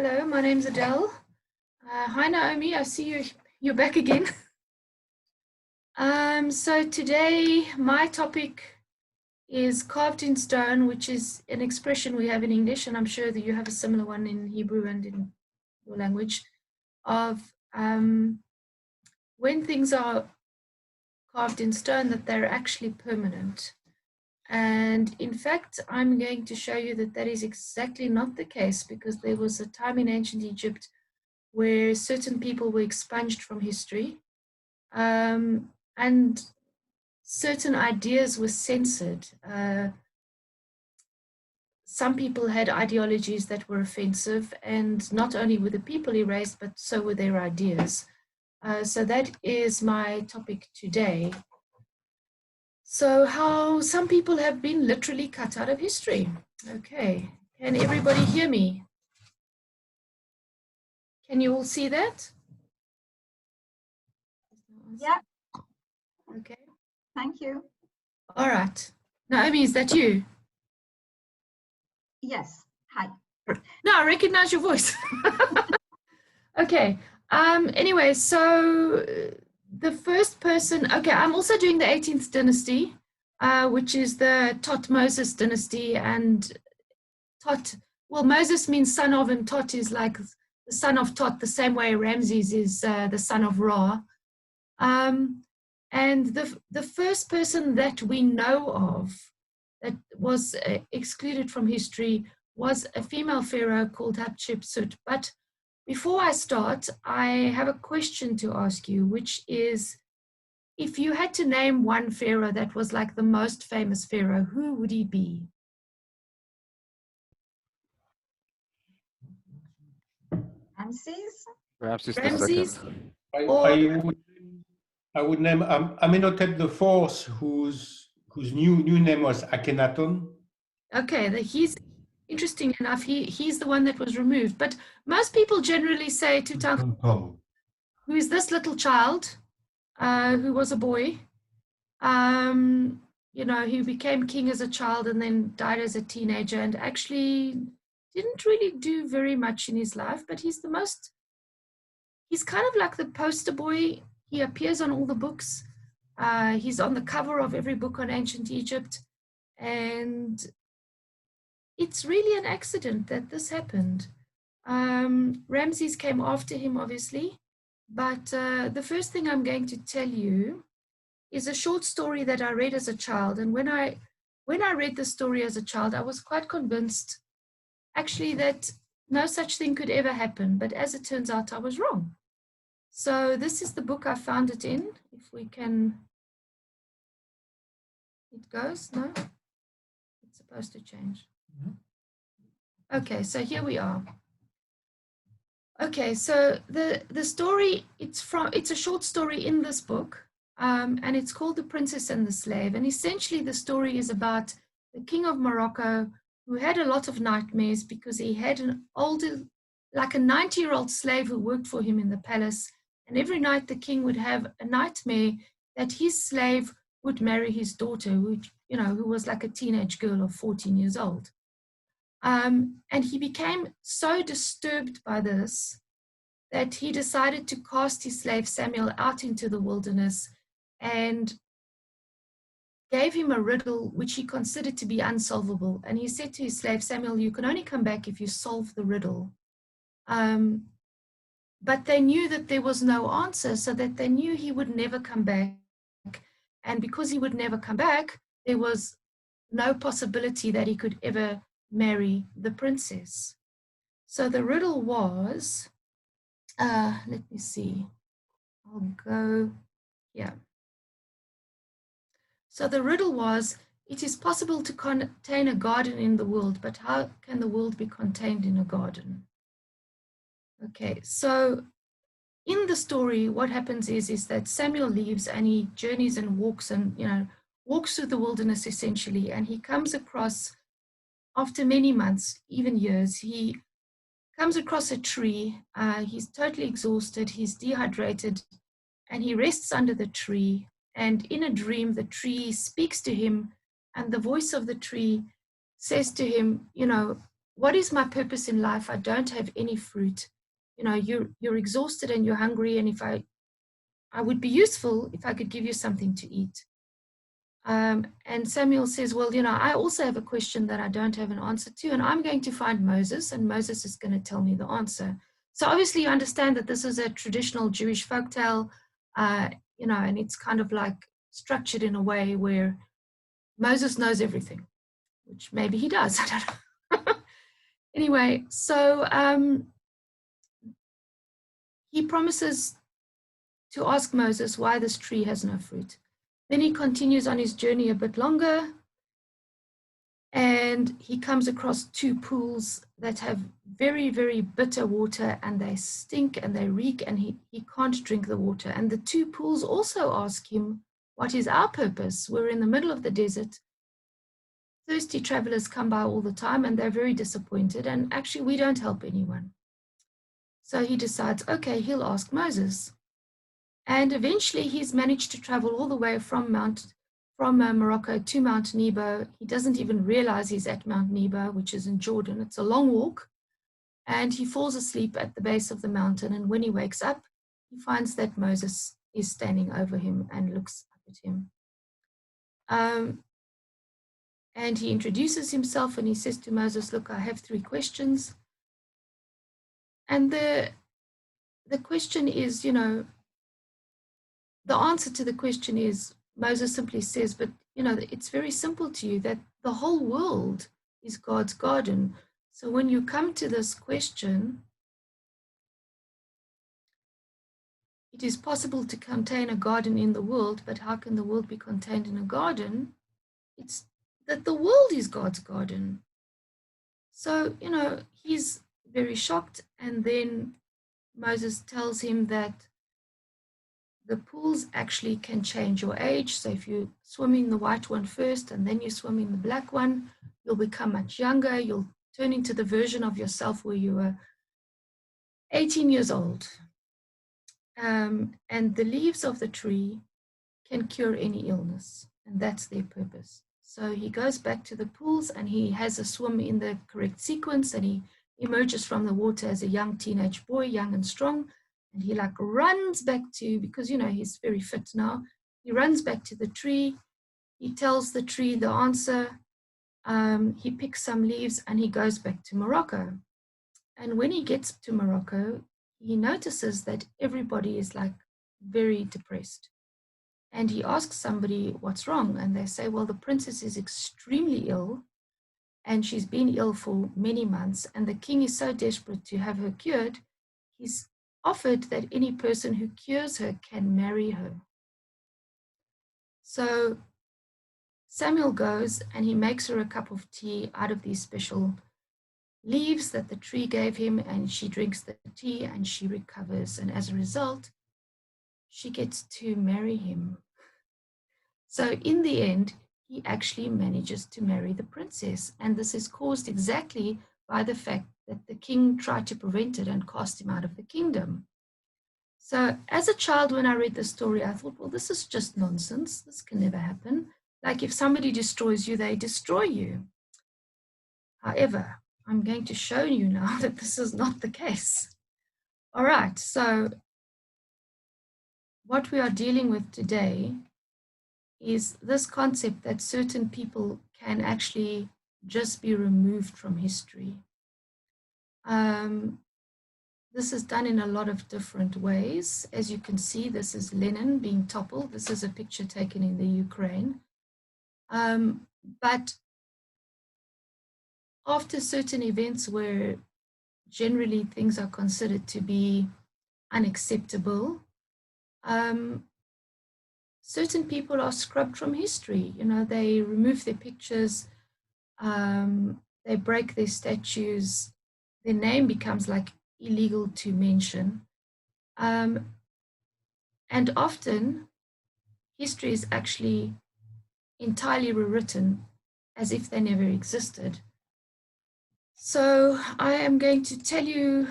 Hello, my name's Adele. Hi Naomi, I see you're back again. So today my topic is carved in stone, which is an expression we have in English, and I'm sure that you have a similar one in Hebrew and in your language, of when things are carved in stone, that they're actually permanent. And in fact, I'm going to show you that that is exactly not the case, because there was a time in ancient Egypt where certain people were expunged from history, and certain ideas were censored. Some people had ideologies that were offensive, and not only were the people erased, but so were their ideas. So that is my topic today. So how some people have been literally cut out of history. Okay, can everybody hear me? Can you all see that? Yeah. Okay. Thank you. All right. Naomi, is that you? Yes. Hi. No, I recognize your voice. Okay. Anyway, so the first person, okay, I'm also doing the 18th dynasty, which is the Tut-Moses dynasty. And Tut, well, Moses means son of, and Tut is like the son of Tut, the same way Ramses is the son of Ra. And the first person that we know of that was excluded from history was a female pharaoh called Hatshepsut. But before I start, I have a question to ask you, which is, if you had to name one pharaoh that was like the most famous pharaoh, who would he be? Ramses? Ramses Ramses? II. I would name Amenhotep IV, whose new name was Akhenaton. Okay, he's interesting enough. He's the one that was removed, but most people generally say TUT-ANKH-ATEN, who is this little child, who was a boy, you know, who became king as a child and then died as a teenager, and actually didn't really do very much in his life, but he's kind of like the poster boy. He appears on all the books. He's on the cover of every book on ancient Egypt, and it's really an accident that this happened. Ramses came after him, obviously, but the first thing I'm going to tell you is a short story that I read as a child. And when I read the story as a child, I was quite convinced, actually, that no such thing could ever happen. But as it turns out, I was wrong. So this is the book I found it in. If we can, it goes, no? It's supposed to change. Okay, so here we are. Okay, so the story, it's a short story in this book, and it's called The Princess and the Slave. And essentially the story is about the king of Morocco, who had a lot of nightmares because he had an older, like a 90-year-old slave who worked for him in the palace. And every night the king would have a nightmare that his slave would marry his daughter, who was like a teenage girl of 14 years old. And he became so disturbed by this that he decided to cast his slave Samuel out into the wilderness and gave him a riddle which he considered to be unsolvable. And he said to his slave, Samuel, you can only come back if you solve the riddle. But they knew that there was no answer, so that they knew he would never come back. And because he would never come back, there was no possibility that he could ever marry the princess. So the riddle was, let me see, I'll go here. So the riddle was, it is possible to contain a garden in the world, but how can the world be contained in a garden? Okay, so in the story, what happens is that Samuel leaves and he journeys and walks walks through the wilderness essentially, and he comes across, after many months, even years, he comes across a tree. He's totally exhausted, he's dehydrated, and he rests under the tree. And in a dream, the tree speaks to him, and the voice of the tree says to him, what is my purpose in life? I don't have any fruit. You know, you're exhausted and you're hungry, and if I would be useful if I could give you something to eat. And Samuel says, well, you know, I also have a question that I don't have an answer to, and I'm going to find Moses, and Moses is going to tell me the answer. So obviously you understand that this is a traditional Jewish folktale, you know, and it's kind of like structured in a way where Moses knows everything, which maybe he does, I don't know. Anyway, so he promises to ask Moses why this tree has no fruit. Then he continues on his journey a bit longer, and he comes across two pools that have very, very bitter water, and they stink and they reek, and he can't drink the water. And the two pools also ask him, what is our purpose? We're in the middle of the desert. Thirsty travelers come by all the time, and they're very disappointed, and actually we don't help anyone. So he decides, okay, he'll ask Moses. And eventually he's managed to travel all the way from Morocco to Mount Nebo. He doesn't even realize he's at Mount Nebo, which is in Jordan. It's a long walk, and he falls asleep at the base of the mountain. And when he wakes up, he finds that Moses is standing over him and looks up at him. And he introduces himself, and he says to Moses, look, I have 3 questions. And the question is, you know, the answer to the question is, Moses simply says, but, you know, it's very simple to you that the whole world is God's garden. So when you come to this question, it is possible to contain a garden in the world, but how can the world be contained in a garden? It's that the world is God's garden. So, you know, he's very shocked. And then Moses tells him that the pools actually can change your age. So if you swim in the white one first and then you swim in the black one, you'll become much younger. You'll turn into the version of yourself where you were 18 years old. And the leaves of the tree can cure any illness, and that's their purpose. So he goes back to the pools, and he has a swim in the correct sequence, and he emerges from the water as a young teenage boy, young and strong. And he like runs back to, because, you know, he's very fit now. He runs back to the tree. He tells the tree the answer. He picks some leaves, and he goes back to Morocco. And when he gets to Morocco, he notices that everybody is like very depressed. And he asks somebody what's wrong. And they say, well, the princess is extremely ill, and she's been ill for many months. And the king is so desperate to have her cured, he's offered that any person who cures her can marry her. So Samuel goes, and he makes her a cup of tea out of these special leaves that the tree gave him, and she drinks the tea and she recovers. And as a result, she gets to marry him. So in the end, he actually manages to marry the princess. And this is caused exactly by the fact that the king tried to prevent it and cast him out of the kingdom. So as a child, when I read the story, I thought, well, this is just nonsense. This can never happen. Like if somebody destroys you, they destroy you. However, I'm going to show you now that this is not the case. All right, so what we are dealing with today is this concept that certain people can actually just be removed from history. This is done in a lot of different ways. As you can see, this is Lenin being toppled. This is a picture taken in the Ukraine. But after certain events where generally things are considered to be unacceptable, certain people are scrubbed from history. You know, they remove their pictures, they break their statues, their name becomes like illegal to mention. And often history is actually entirely rewritten as if they never existed. So I am going to tell you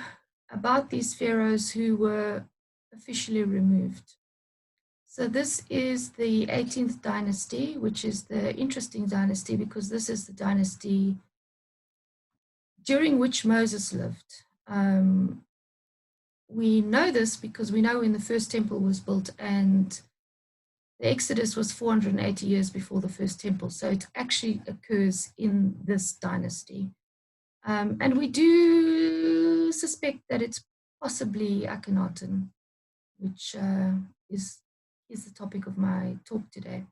about these pharaohs who were officially removed. So this is the 18th dynasty, which is the interesting dynasty because this is the dynasty during which Moses lived. We know this because we know when the first temple was built, and the Exodus was 480 years before the first temple. So it actually occurs in this dynasty. And we do suspect that it's possibly Akhenaten, which is the topic of my talk today.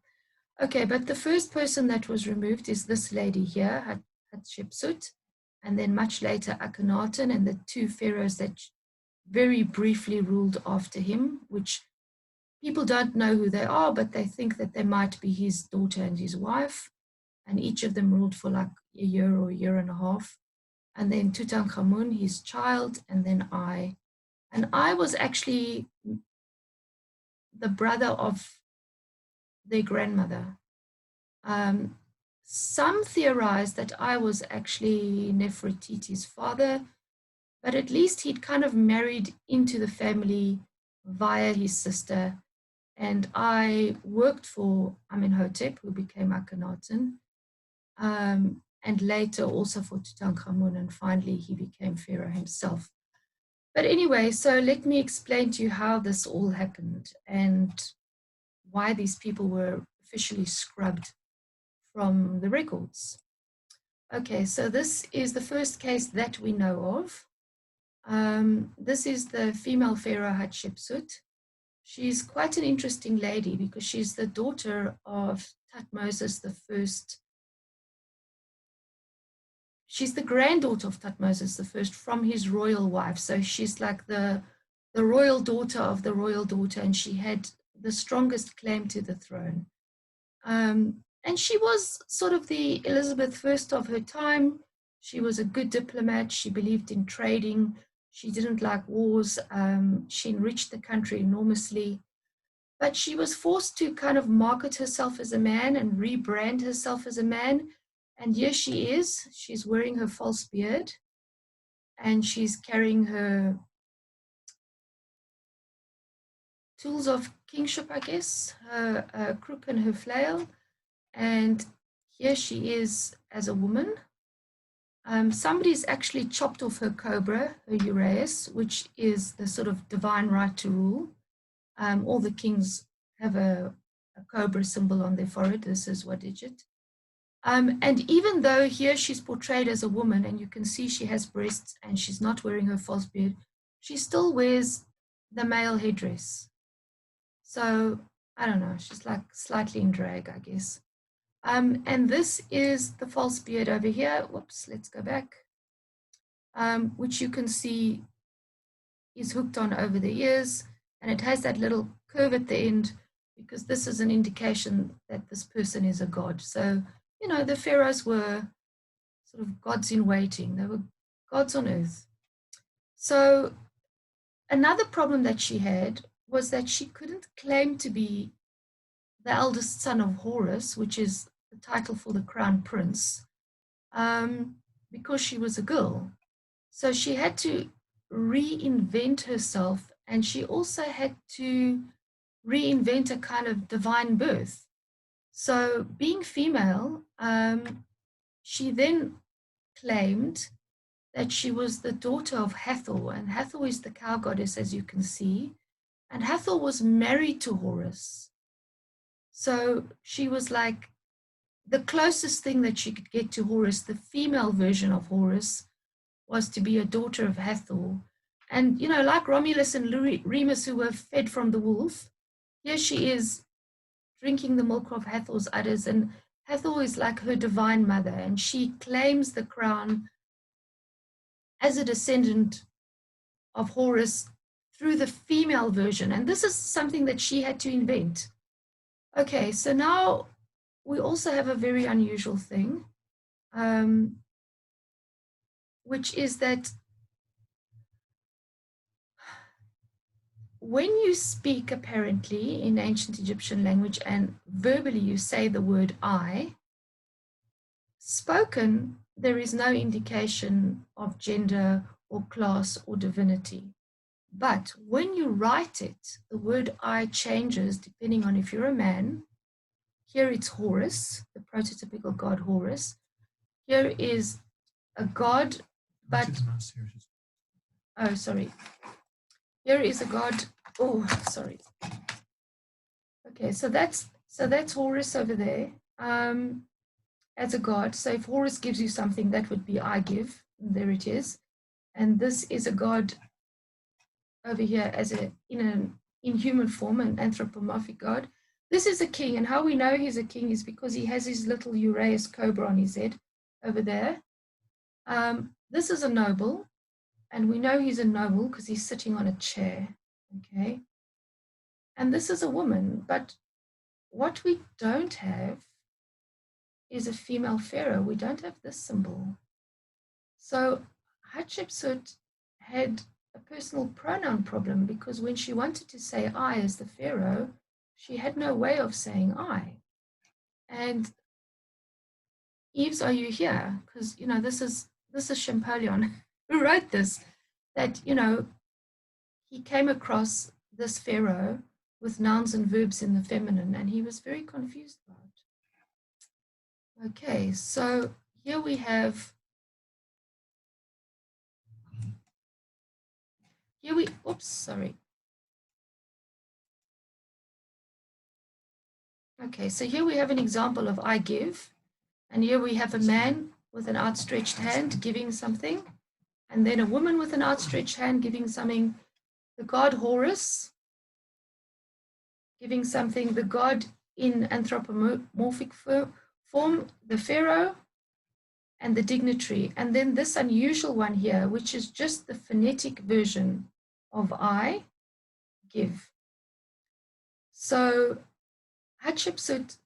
Okay, but the first person that was removed is this lady here, Hatshepsut, and then much later Akhenaten, and the two pharaohs that very briefly ruled after him, which people don't know who they are, but they think that they might be his daughter and his wife, and each of them ruled for like a year or a year and a half. And then Tutankhamun, his child, and then Ay. And Ay was actually the brother of their grandmother. Some theorize that Ay was actually Nefertiti's father, but at least he'd kind of married into the family via his sister. And I worked for Amenhotep, who became Akhenaten, and later also for Tutankhamun, and finally he became Pharaoh himself. But anyway, so let me explain to you how this all happened and why these people were officially scrubbed from the records. Okay, so this is the first case that we know of. This is the female pharaoh Hatshepsut. She's quite an interesting lady because she's the daughter of Thutmoses I. She's the granddaughter of Thutmoses I from his royal wife. So she's like the royal daughter of the royal daughter, and she had the strongest claim to the throne. And she was sort of the Elizabeth I of her time. She was a good diplomat. She believed in trading. She didn't like wars. She enriched the country enormously. But she was forced to kind of market herself as a man and rebrand herself as a man. And here she is. She's wearing her false beard. And she's carrying her tools of kingship, I guess, her crook and her flail. And here she is as a woman. Somebody's actually chopped off her cobra, her uraeus, which is the sort of divine right to rule. All the kings have a cobra symbol on their forehead. This is Wadijit. And even though here she's portrayed as a woman, and you can see she has breasts and she's not wearing her false beard, she still wears the male headdress. So, I don't know, she's like slightly in drag, I guess. And this is the false beard over here. Whoops, let's go back. Which you can see is hooked on over the ears, and it has that little curve at the end because this is an indication that this person is a god. So, you know, the pharaohs were sort of gods in waiting. They were gods on earth. So another problem that she had was that she couldn't claim to be the eldest son of Horus, which is the title for the crown prince, because she was a girl. So she had to reinvent herself, and she also had to reinvent a kind of divine birth. So being female, she then claimed that she was the daughter of Hathor, and Hathor is the cow goddess, as you can see, and Hathor was married to Horus. So she was like the closest thing that she could get to Horus, the female version of Horus, was to be a daughter of Hathor. And, you know, like Romulus and Remus, who were fed from the wolf, here she is drinking the milk of Hathor's udders, and Hathor is like her divine mother, and she claims the crown as a descendant of Horus through the female version. And this is something that she had to invent. Okay, so now we also have a very unusual thing, which is that when you speak apparently in ancient Egyptian language and verbally you say the word I, spoken, there is no indication of gender or class or divinity. But when you write it, the word I changes depending on if you're a man. Here it's Horus, the prototypical god Horus. Here is a god But, oh, sorry. Here is a god. Oh, sorry. Okay, so that's Horus over there as a god. So if Horus gives you something, that would be I give. There it is. And this is a god over here as in human form, an anthropomorphic god. This is a king, and how we know he's a king is because he has his little Uraeus cobra on his head over there. This is a noble, and we know he's a noble because he's sitting on a chair, okay? And this is a woman, but what we don't have is a female pharaoh. We don't have this symbol. So Hatshepsut had a personal pronoun problem because when she wanted to say I as the pharaoh, she had no way of saying I. And Eves, are you here? Because, you know, this is Champollion who wrote this, that, you know, he came across this pharaoh with nouns and verbs in the feminine, and he was very confused about it. Okay, so here we have, oops, sorry. Okay, so here we have an example of I give, and here we have a man with an outstretched hand giving something, and then a woman with an outstretched hand giving something, the god Horus giving something, the god in anthropomorphic form, the pharaoh, and the dignitary. And then this unusual one here, which is just the phonetic version of I give. So Hatshepsut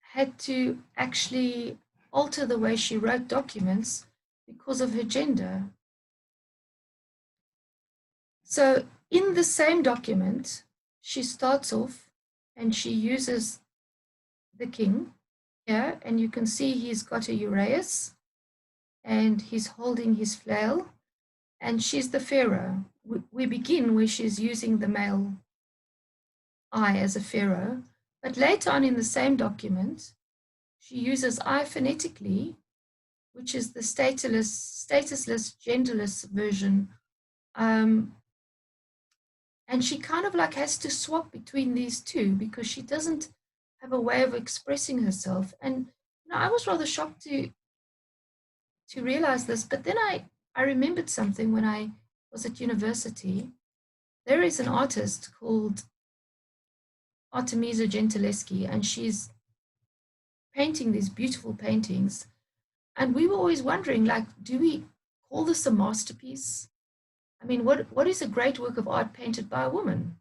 had to actually alter the way she wrote documents because of her gender. So in the same document, she starts off and she uses the king here, and you can see he's got a Uraeus and he's holding his flail, and she's the pharaoh. We begin where she's using the male I as a pharaoh, but later on in the same document, she uses I phonetically, which is the statusless, genderless version. And she kind of like has to swap between these two because she doesn't have a way of expressing herself. And you know, I was rather shocked to realize this, but then I remembered something when I was at university. There is an artist called Artemisa Gentileschi, and she's painting these beautiful paintings. And we were always wondering, like, do we call this a masterpiece? I mean, what is a great work of art painted by a woman?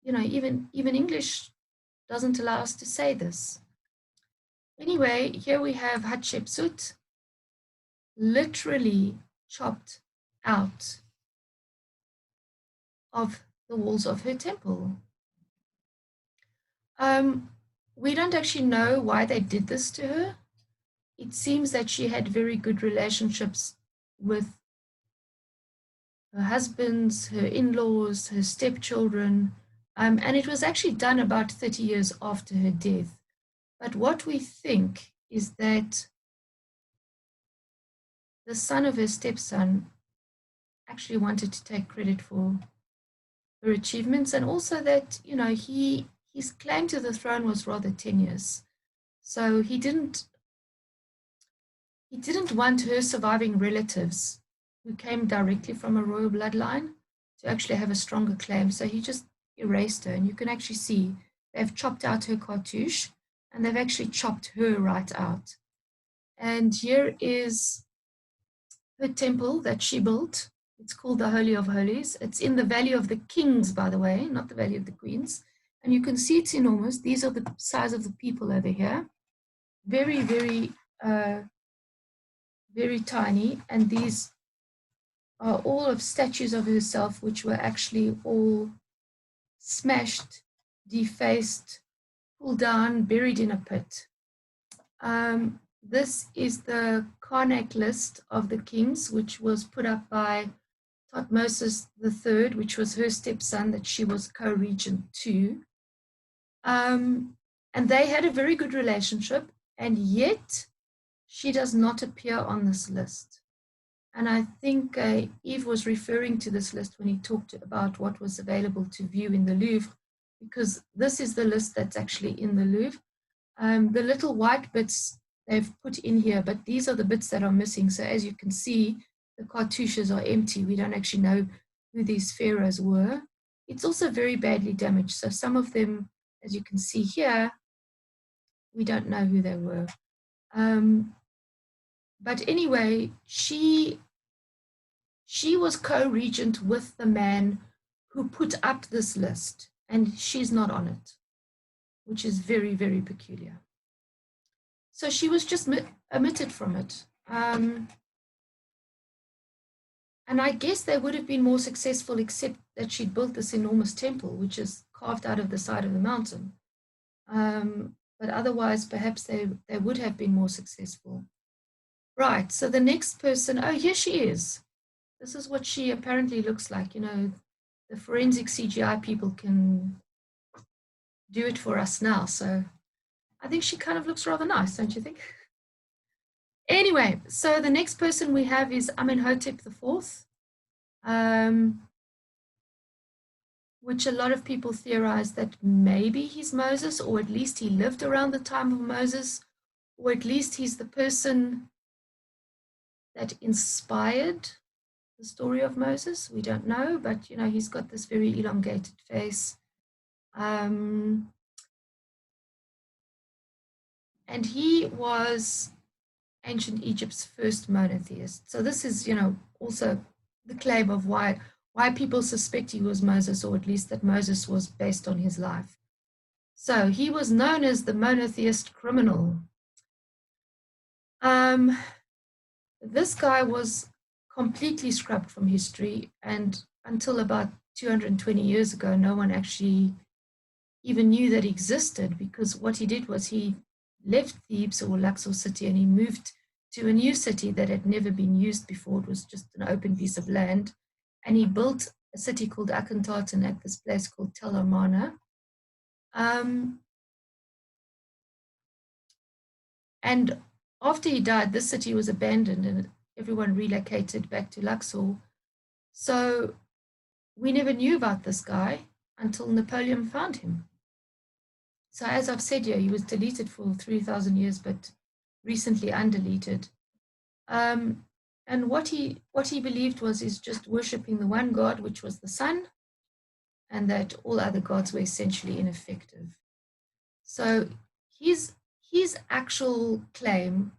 You know, even English doesn't allow us to say this. Anyway, here we have Hatshepsut literally chopped out of the walls of her temple. We don't actually know why they did this to her. It seems that she had very good relationships with her husbands, her in-laws, her stepchildren, and it was actually done about 30 years after her death. But what we think is that the son of her stepson actually wanted to take credit for her achievements, and also that, you know, his claim to the throne was rather tenuous. So he didn't want her surviving relatives who came directly from a royal bloodline to actually have a stronger claim. So he just erased her, and you can actually see they've chopped out her cartouche, and they've actually chopped her right out. And here is her temple that she built. It's called the Holy of Holies. It's in the Valley of the Kings, by the way, not the Valley of the Queens. And you can see it's enormous. These are the size of the people over here. Very, very, very tiny. And these are all of statues of herself, which were actually all smashed, defaced, pulled down, buried in a pit. This is the Karnak list of the kings, which was put up by Thutmose III, which was her stepson that she was co-regent to. And they had a very good relationship, and yet she does not appear on this list. And I think Yves was referring to this list when he talked about what was available to view in the Louvre, because this is the list that's actually in the Louvre. The little white bits they've put in here, but these are the bits that are missing. So as you can see, the cartouches are empty. We don't actually know who these pharaohs were. It's also very badly damaged. So some of them, as you can see here, we don't know who they were. But anyway, she was co-regent with the man who put up this list, and she's not on it, which is very, very peculiar. So she was just omitted from it. And I guess they would have been more successful, except that she'd built this enormous temple, which is carved out of the side of the mountain. But otherwise, perhaps they would have been more successful. Right, so the next person, oh, here she is. This is what she apparently looks like. You know, the forensic CGI people can do it for us now. So I think she kind of looks rather nice, don't you think? Anyway, so the next person we have is Amenhotep IV, which a lot of people theorize that maybe he's Moses, or at least he lived around the time of Moses, or at least he's the person that inspired the story of Moses. We don't know, but you know, he's got this very elongated face. And he was ancient Egypt's first monotheist. So this is, you know, also the claim of why people suspect he was Moses, or at least that Moses was based on his life. So he was known as the monotheist criminal. This guy was completely scrubbed from history, and until about 220 years ago, no one actually even knew that he existed, because what he did was he left Thebes or Luxor city and he moved to a new city that had never been used before. It was just an open piece of land. And he built a city called ANKH-ATEN at this place called Tel Armana. And after he died, this city was abandoned and everyone relocated back to Luxor. So we never knew about this guy until Napoleon found him. So as I've said here, he was deleted for 3,000 years, but recently undeleted. And what he believed is just worshipping the one God, which was the sun, and that all other gods were essentially ineffective. So his actual claim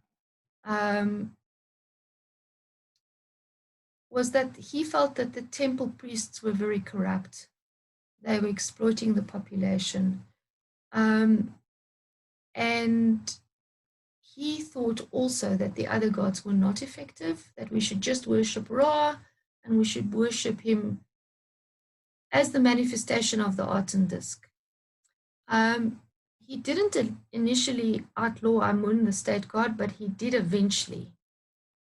was that he felt that the temple priests were very corrupt. They were exploiting the population. And he thought also that the other gods were not effective, that we should just worship Ra, and we should worship him as the manifestation of the Aten disk. He didn't initially outlaw Amun, the state god, but he did eventually.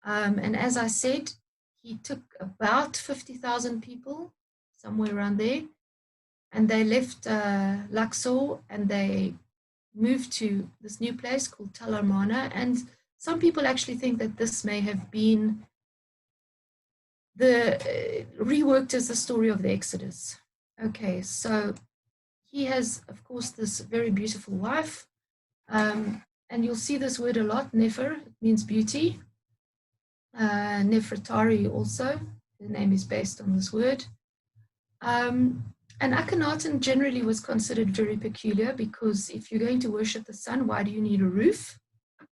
And as I said, he took about 50,000 people, somewhere around there, and they left Luxor and they moved to this new place called Tel Armana. And some people actually think that this may have been reworked as the story of the Exodus. Okay, so he has, of course, this very beautiful wife. And you'll see this word a lot, Nefer, it means beauty. Nefertari also, the name is based on this word. And Akhenaten generally was considered very peculiar, because if you're going to worship the sun, why do you need a roof?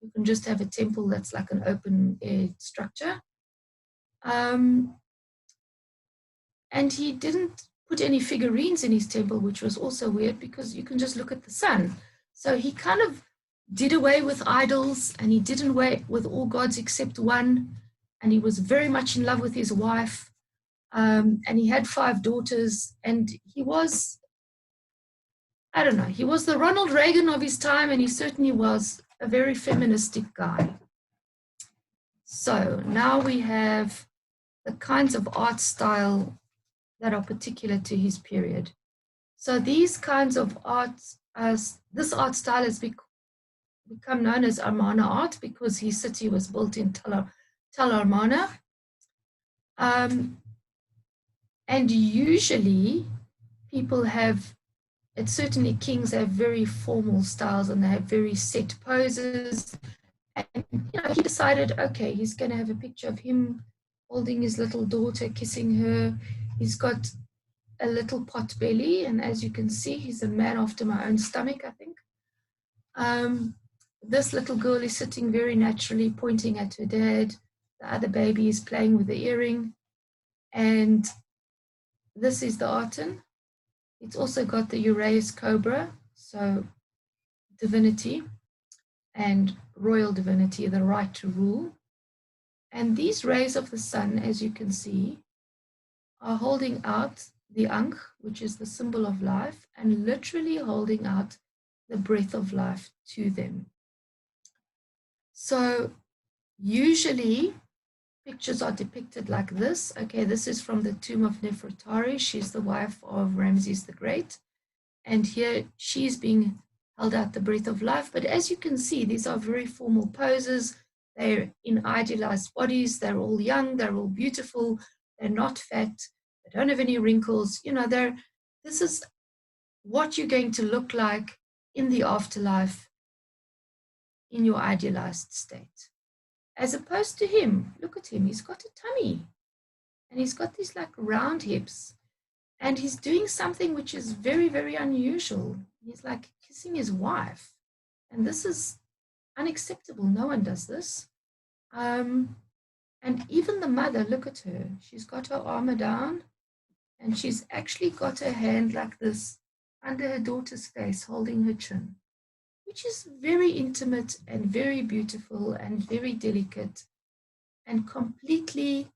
You can just have a temple that's like an open air structure. And he didn't put any figurines in his temple, which was also weird, because you can just look at the sun. So he kind of did away with idols, and he did away with all gods except one. And he was very much in love with his wife. And he had 5 daughters, and he was, I don't know, he was the Ronald Reagan of his time, and he certainly was a very feministic guy. So now we have the kinds of art style that are particular to his period. So these kinds of art, this art style has become known as Armana Art, because his city was built in Tel Armana. And usually people have, and certainly kings have very formal styles and they have very set poses. And he decided, okay, he's going to have a picture of him holding his little daughter, kissing her. He's got a little pot belly, and as you can see, he's a man after my own stomach, I think. This little girl is sitting very naturally, pointing at her dad. The other baby is playing with the earring. And this is the Aten. It's also got the Uraeus cobra, so divinity and royal divinity, the right to rule. And these rays of the sun, as you can see, are holding out the Ankh, which is the symbol of life, and literally holding out the breath of life to them. So usually pictures are depicted like this. Okay, this is from the tomb of Nefertiti. She's the wife of Ramses the Great. And here she's being held out the breath of life. But as you can see, these are very formal poses. They're in idealized bodies. They're all young. They're all beautiful. They're not fat. They don't have any wrinkles. This is what you're going to look like in the afterlife in your idealized state. As opposed to him, look at him, he's got a tummy and he's got these like round hips and he's doing something which is very, very unusual. He's like kissing his wife, and this is unacceptable. No one does this. And even the mother, look at her, she's got her armor down and she's actually got her hand like this under her daughter's face, holding her chin, which is very intimate and very beautiful and very delicate and completely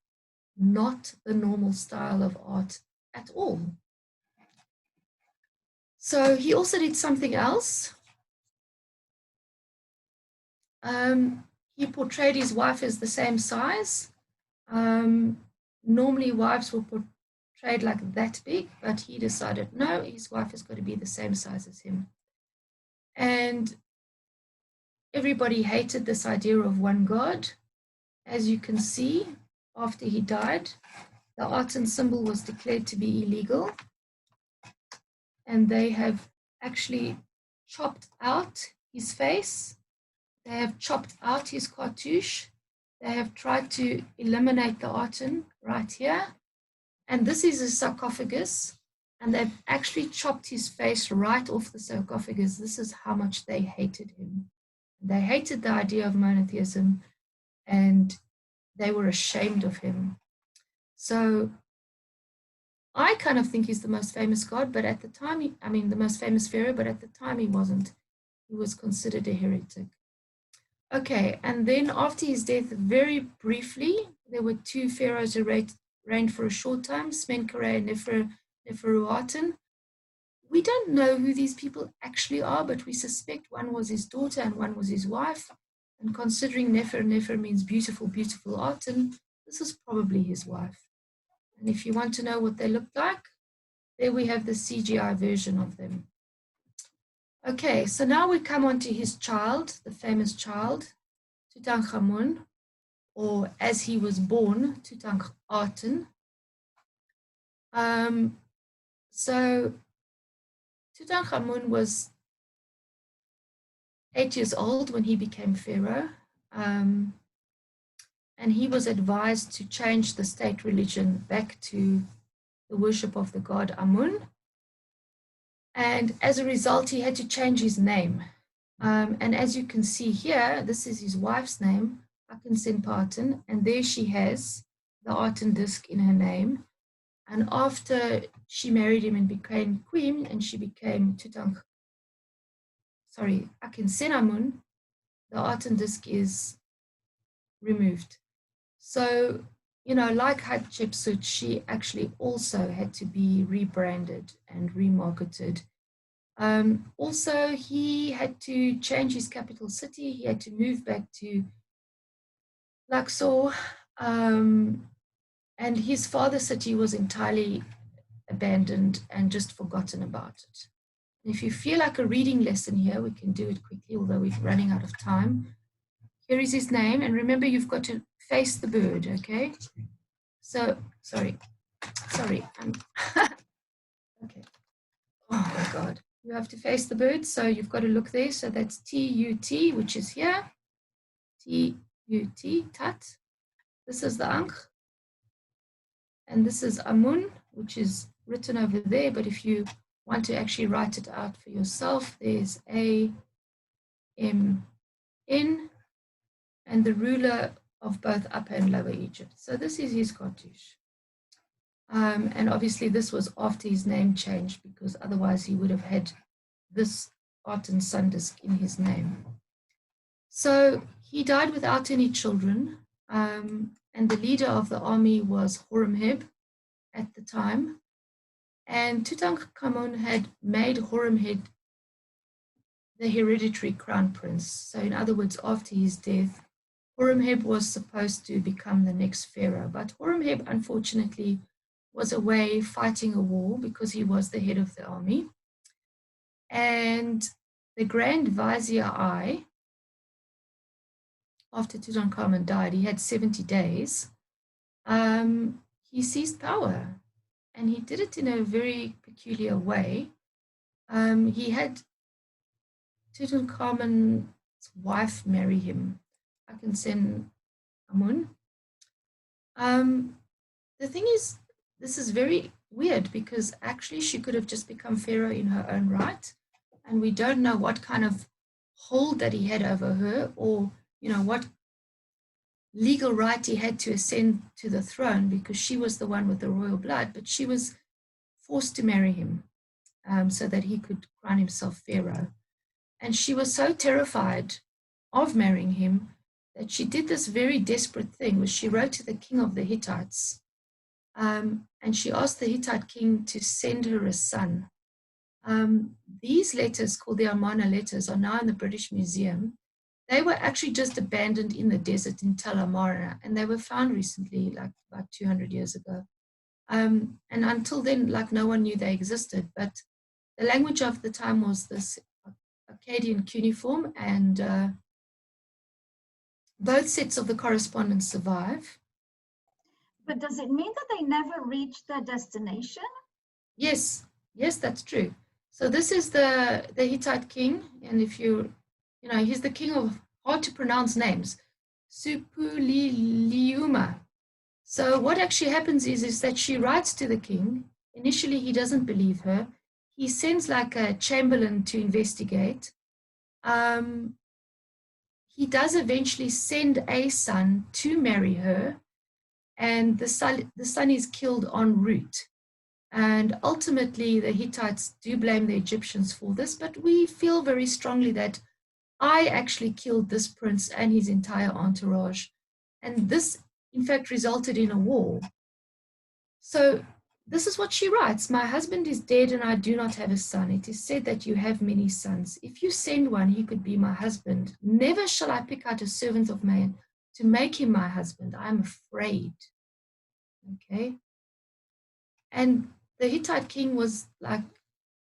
not the normal style of art at all. So he also did something else. He portrayed his wife as the same size. Normally wives were portrayed like that big, but he decided, no, his wife has got to be the same size as him. And everybody hated this idea of one God. As you can see, after he died, the Aten symbol was declared to be illegal. And they have actually chopped out his face. They have chopped out his cartouche. They have tried to eliminate the Aten right here. And this is a sarcophagus. And they've actually chopped his face right off the sarcophagus. This is how much they hated him. They hated the idea of monotheism, and they were ashamed of him. So I kind of think he's the most famous god, but at the time, the most famous pharaoh, but at the time he wasn't. He was considered a heretic. Okay, and then after his death, very briefly, there were two pharaohs who reigned for a short time, Smenkhare and Neferuaten. We don't know who these people actually are, but we suspect one was his daughter and one was his wife. And considering Nefer means beautiful, beautiful Aten, this is probably his wife. And if you want to know what they look like, there we have the CGI version of them. Okay, so now we come on to his child, the famous child, TUT-ANKH-AMEN, or as he was born, TUT-ANKH-ATEN. So TUT-ANKH-AMEN was 8 years old when he became pharaoh, and he was advised to change the state religion back to the worship of the god Amun. And as a result, he had to change his name. And as you can see here, this is his wife's name, Akhenaten, and there she has the Aten disc in her name. And after she married him and became queen, and she became Akhenaten, the Aten disc is removed. So, like Hatshepsut, she actually also had to be rebranded and remarketed. Also, he had to change his capital city. He had to move back to Luxor, and his father's city was entirely abandoned and just forgotten about it. If you feel like a reading lesson here, we can do it quickly, although we're running out of time. Here is his name, and remember, you've got to face the bird, okay? So, sorry, okay. Oh my God, you have to face the bird, so you've got to look there. So that's TUT, which is here, TUT, TUT. This is the Ankh, and this is AMUN, which is written over there, but if you want to actually write it out for yourself, there's AMN, and the ruler of both Upper and Lower Egypt. So this is his cartouche. And obviously this was after his name changed, because otherwise he would have had this Art and Sun disc in his name. So he died without any children, and the leader of the army was Horemheb at the time. And Tutankhamun had made Horemheb the hereditary crown prince. So in other words, after his death, Horemheb was supposed to become the next pharaoh. But Horemheb, unfortunately, was away fighting a war because he was the head of the army. And the Grand Vizier Ay, after Tutankhamun died, he had 70 days, he seized power. And he did it in a very peculiar way. He had Tutankhamun's wife marry him, Amun. The thing is, this is very weird, because actually she could have just become pharaoh in her own right, and we don't know what kind of hold that he had over her, or what legal right he had to ascend to the throne, because she was the one with the royal blood, but she was forced to marry him so that he could crown himself pharaoh. And she was so terrified of marrying him that she did this very desperate thing, which she wrote to the king of the Hittites, and she asked the Hittite king to send her a son. These letters, called the Armana letters, are now in the British Museum. They were actually just abandoned in the desert in Tel Amarna, and they were found recently, like about 200 years ago. And until then, like, no one knew they existed, but the language of the time was this Akkadian cuneiform, and both sets of the correspondence survive. But does it mean that they never reached their destination? Yes, that's true. So this is the Hittite king, and if he's the king of hard to pronounce names, Supuliliuma. So what actually happens is that she writes to the king. Initially, he doesn't believe her. He sends like a chamberlain to investigate. He does eventually send a son to marry her, and the son is killed en route. And ultimately, the Hittites do blame the Egyptians for this, but we feel very strongly that I actually killed this prince and his entire entourage. And this, in fact, resulted in a war. So this is what she writes. My husband is dead and I do not have a son. It is said that you have many sons. If you send one, he could be my husband. Never shall I pick out a servant of man to make him my husband. I am afraid. Okay. And the Hittite king was like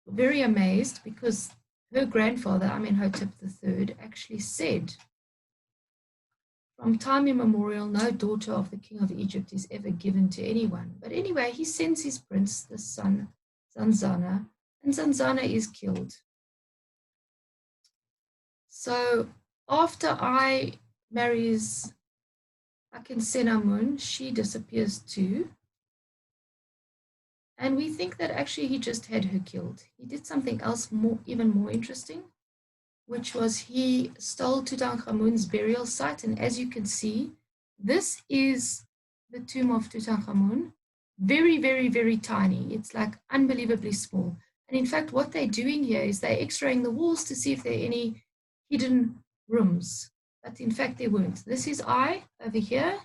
very amazed, because her grandfather, Amenhotep III, actually said, from time immemorial, no daughter of the king of Egypt is ever given to anyone. But anyway, he sends his prince, the son, Zannanza, and Zannanza is killed. So after Ay marries Akhenaten, she disappears too. And we think that actually he just had her killed. He did something else even more interesting, which was he stole Tutankhamun's burial site. And as you can see, this is the tomb of Tutankhamun. Very, very, very tiny. It's like unbelievably small. And in fact, what they're doing here is they're x-raying the walls to see if there are any hidden rooms. But in fact, there weren't. This is Ay over here.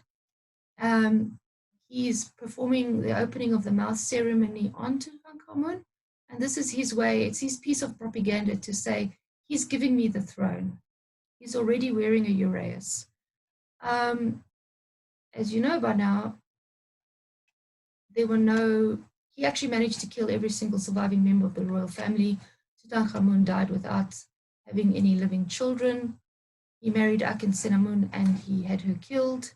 He's performing the opening of the mouth ceremony on Tutankhamun. And this is his way, it's his piece of propaganda to say, he's giving me the throne. He's already wearing a uraeus. As you know by now, he actually managed to kill every single surviving member of the royal family. Tutankhamun died without having any living children. He married Akhenaten and he had her killed,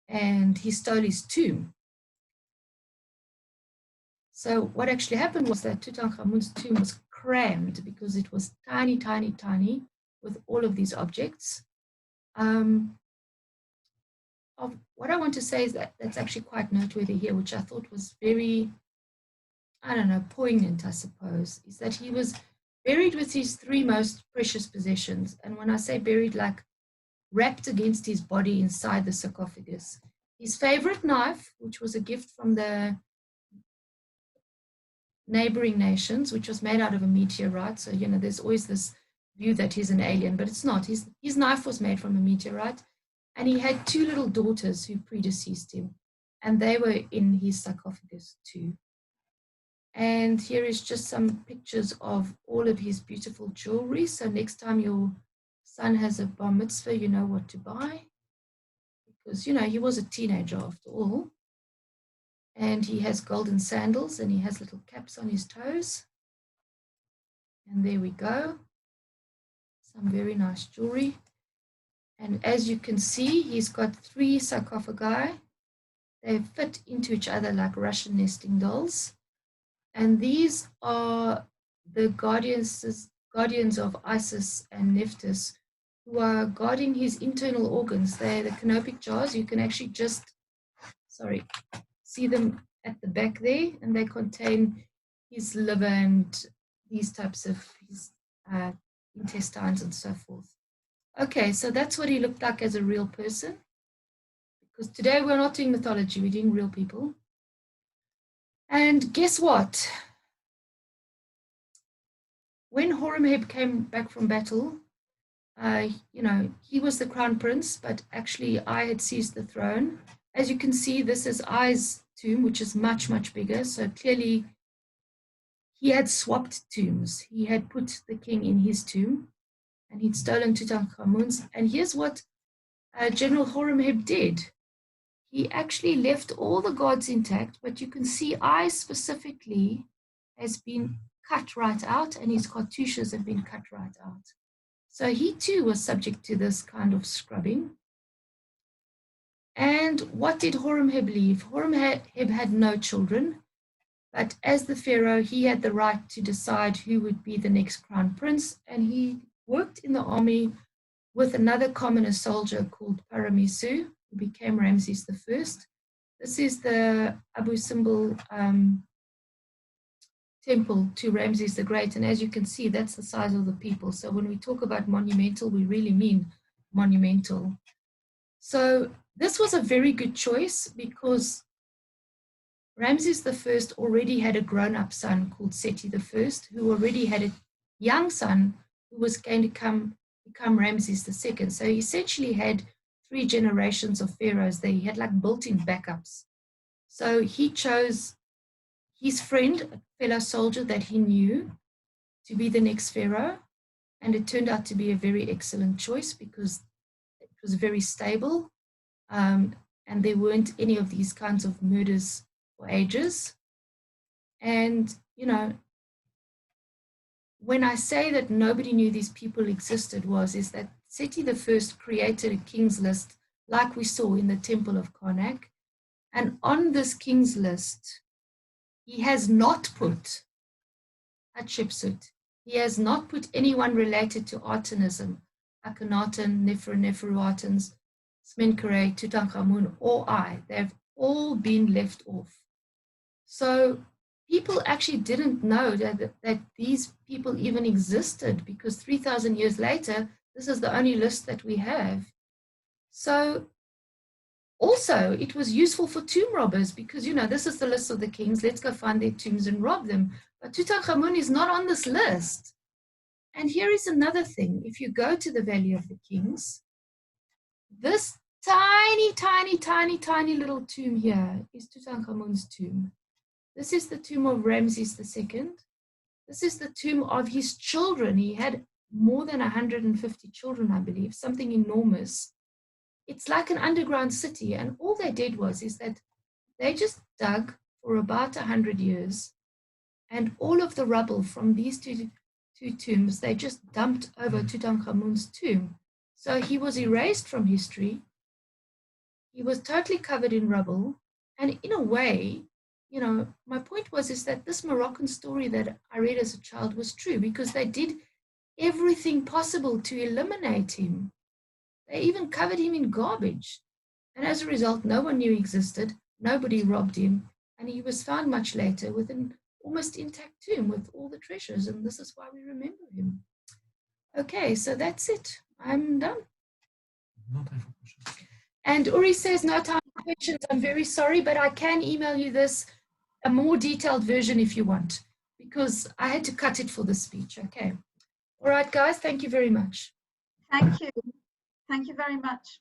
and he stole his tomb. So what actually happened was that Tutankhamun's tomb was crammed because it was tiny, tiny, tiny with all of these objects. What I want to say is that that's actually quite noteworthy here, which I thought was very, I don't know, poignant, I suppose, is that he was buried with his 3 most precious possessions. And when I say buried, like wrapped against his body inside the sarcophagus. His favorite knife, which was a gift from the neighboring nations, which was made out of a meteorite. So, you know, there's always this view that he's an alien, but it's not. His knife was made from a meteorite. And he had 2 little daughters who predeceased him. And they were in his sarcophagus too. And here is just some pictures of all of his beautiful jewelry. So next time your son has a bar mitzvah, you know what to buy. Because, you know, he was a teenager after all. And he has golden sandals and he has little caps on his toes. And there we go. Some very nice jewelry. And as you can see, he's got 3 sarcophagi. They fit into each other like Russian nesting dolls. And these are the guardians of Isis and Nephthys, who are guarding his internal organs. They're the canopic jars. You can actually just, see them at the back there, and they contain his liver and these types of his intestines and so forth. Okay, so that's what he looked like as a real person. Because today we're not doing mythology, we're doing real people. And guess what? When Horemheb came back from battle, you know, he was the crown prince, but actually Ay had seized the throne. As you can see, this is Ay's tomb, which is much, much bigger. So clearly he had swapped tombs. He had put the king in his tomb and he'd stolen Tutankhamun's. And here's what General Horemheb did. He actually left all the gods intact, but you can see Ay specifically has been cut right out and his cartouches have been cut right out. So he too was subject to this kind of scrubbing. And what did Horemheb leave? Horemheb had no children, but as the pharaoh, he had the right to decide who would be the next crown prince, and he worked in the army with another commoner soldier called Paramisu, who became Ramses I. This is the Abu Simbel temple to Ramses the Great, and as you can see, that's the size of the people. So when we talk about monumental, we really mean monumental. So this was a very good choice because Ramses I already had a grown-up son called Seti I, who already had a young son who was going to become Ramses II. So he essentially had 3 generations of pharaohs there. He had like built-in backups. So he chose his friend, a fellow soldier that he knew, to be the next pharaoh. And it turned out to be a very excellent choice because it was very stable. And there weren't any of these kinds of murders for ages. And, you know, when I say that nobody knew these people existed is that Seti I created a king's list like we saw in the Temple of Karnak. And on this king's list, he has not put Hatshepsut. He has not put anyone related to Artenism, Akhenaten, Neferuatens, Smenkhare, Tutankhamun, or Ay. They've all been left off. So people actually didn't know that these people even existed because 3,000 years later, this is the only list that we have. So also, it was useful for tomb robbers because, you know, this is the list of the kings. Let's go find their tombs and rob them. But Tutankhamun is not on this list. And here is another thing. If you go to the Valley of the Kings, this tiny, tiny, tiny, tiny little tomb here is Tutankhamun's tomb. This is the tomb of Ramses II. This is the tomb of his children. He had more than 150 children, I believe, something enormous. It's like an underground city, and all they did is that they just dug for about 100 years, and all of the rubble from these two tombs, they just dumped over Tutankhamun's tomb. So he was erased from history. He was totally covered in rubble, and in a way, you know, my point is that this Moroccan story that I read as a child was true because they did everything possible to eliminate him. They even covered him in garbage. And as a result, no one knew he existed, nobody robbed him, and he was found much later with an almost intact tomb with all the treasures, and this is why we remember him. Okay, so that's it. I'm done. No time for questions. And Uri says no time for questions. I'm very sorry, but I can email you this, a more detailed version if you want, because I had to cut it for the speech. Okay. All right, guys, thank you very much. Thank you. Thank you very much.